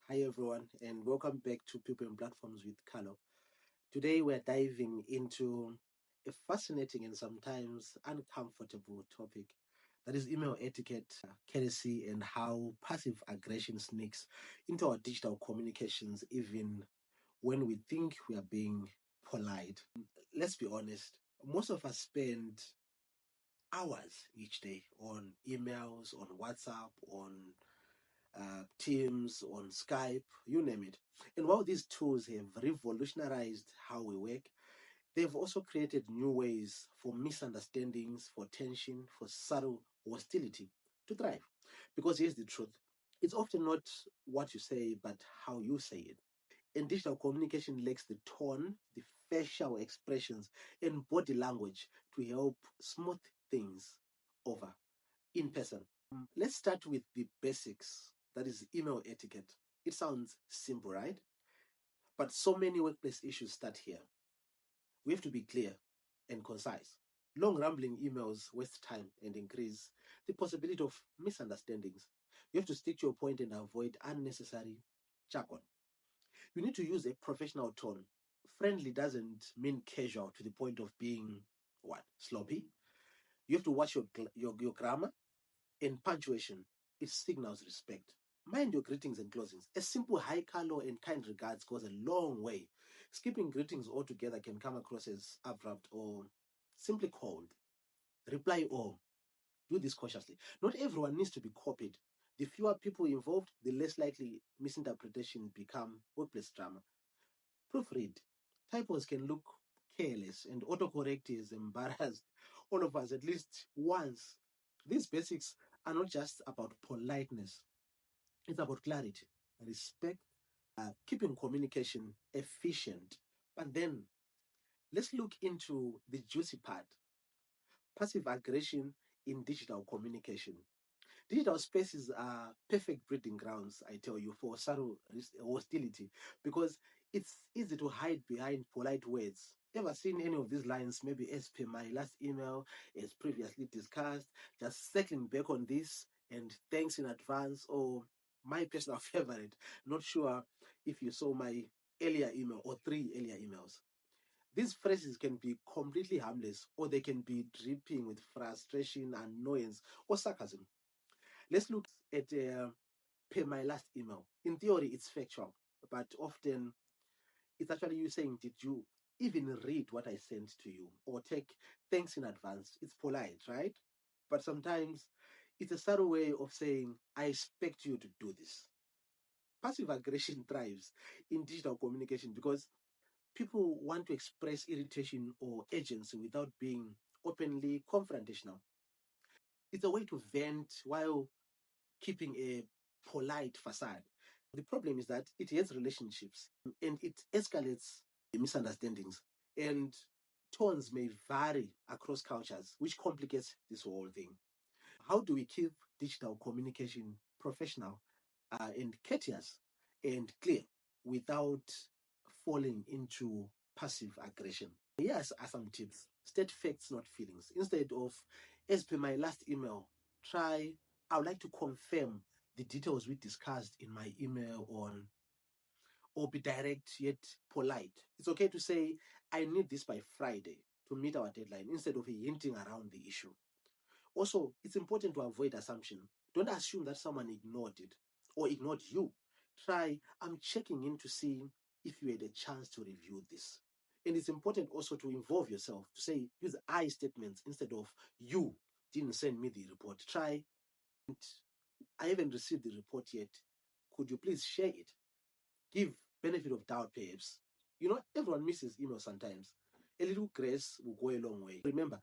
Hi everyone, and welcome back to People and Platforms with Carlo. Today we're diving into a fascinating and sometimes uncomfortable topic that is email etiquette, courtesy, and how passive aggression sneaks into our digital communications even when we think we are being polite. Let's be honest, most of us spend hours each day on emails, on WhatsApp, on Teams, on Skype, you name it. And while these tools have revolutionized how we work, they've also created new ways for misunderstandings, for tension, for subtle hostility to thrive. Because here's the truth, it's often not what you say, but how you say it. And digital communication lacks the tone, the facial expressions, and body language to help smooth things over in person. Let's start with the basics. That is email etiquette. It sounds simple, right? But so many workplace issues start here. We have to be clear and concise. Long rambling emails waste time and increase the possibility of misunderstandings. You have to stick to your point and avoid unnecessary jargon. You need to use a professional tone. Friendly doesn't mean casual to the point of being what? Sloppy. You have to watch your grammar and punctuation. It signals respect. Mind your greetings and closings. A simple hi, Carlo, and kind regards goes a long way. Skipping greetings altogether can come across as abrupt or simply cold. Reply all. Do this cautiously. Not everyone needs to be copied. The fewer people involved, the less likely misinterpretation become workplace drama. Proofread. Typos can look careless and autocorrect is embarrassed all of us at least once. These basics are not just about politeness, it's about clarity, respect, keeping communication efficient. But then let's look into the juicy part, passive aggression in digital communication. Digital spaces are perfect breeding grounds, I tell you, for subtle hostility because it's easy to hide behind polite words. Ever seen any of these lines? Maybe as per my last email, as previously discussed, just circling back on this and thanks in advance, or my personal favorite. Not sure if you saw my earlier email or three earlier emails. These phrases can be completely harmless or they can be dripping with frustration, annoyance, or sarcasm. Let's look at per my last email. In theory, it's factual, but often it's actually you saying, "Did you even read what I sent to you?" Or take thanks in advance. It's polite, right? But sometimes it's a subtle way of saying, "I expect you to do this." Passive aggression thrives in digital communication because people want to express irritation or urgency without being openly confrontational. It's a way to vent while keeping a polite facade. The problem is that it hurts relationships and it escalates misunderstandings. And tones may vary across cultures, which complicates this whole thing. How do we keep digital communication professional and courteous and clear without falling into passive aggression? Here are some tips. State facts, not feelings. Instead of, as per my last email, try, I would like to confirm the details we discussed in my email on, or be direct yet polite. It's okay to say, I need this by Friday to meet our deadline instead of hinting around the issue. Also, it's important to avoid assumption. Don't assume that someone ignored it or ignored you. Try, I'm checking in to see if you had a chance to review this. And it's important also to involve yourself, to say, use I statements instead of you didn't send me the report. Try, I haven't received the report yet. Could you please share it? Give benefit of doubt, perhaps. Everyone misses email sometimes. A little grace will go a long way. Remember,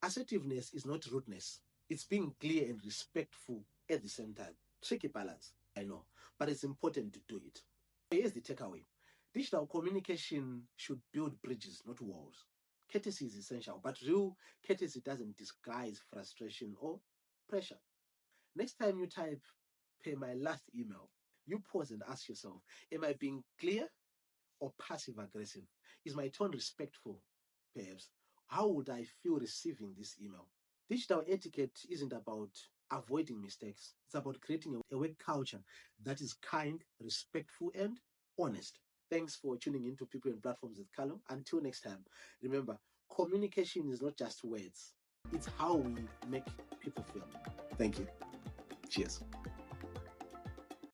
assertiveness is not rudeness. It's being clear and respectful at the same time. Tricky balance, I know, but it's important to do it. Here's the takeaway. Digital communication should build bridges, not walls. Courtesy is essential, but real courtesy doesn't disguise frustration or pressure. Next time you type, per my last email, you pause and ask yourself, am I being clear or passive aggressive? Is my tone respectful? Perhaps. How would I feel receiving this email? Digital etiquette isn't about avoiding mistakes. It's about creating a work culture that is kind, respectful, and honest. Thanks for tuning in to People and Platforms with Carlo. Until next time, remember, communication is not just words, it's how we make people feel. Thank you. Cheers.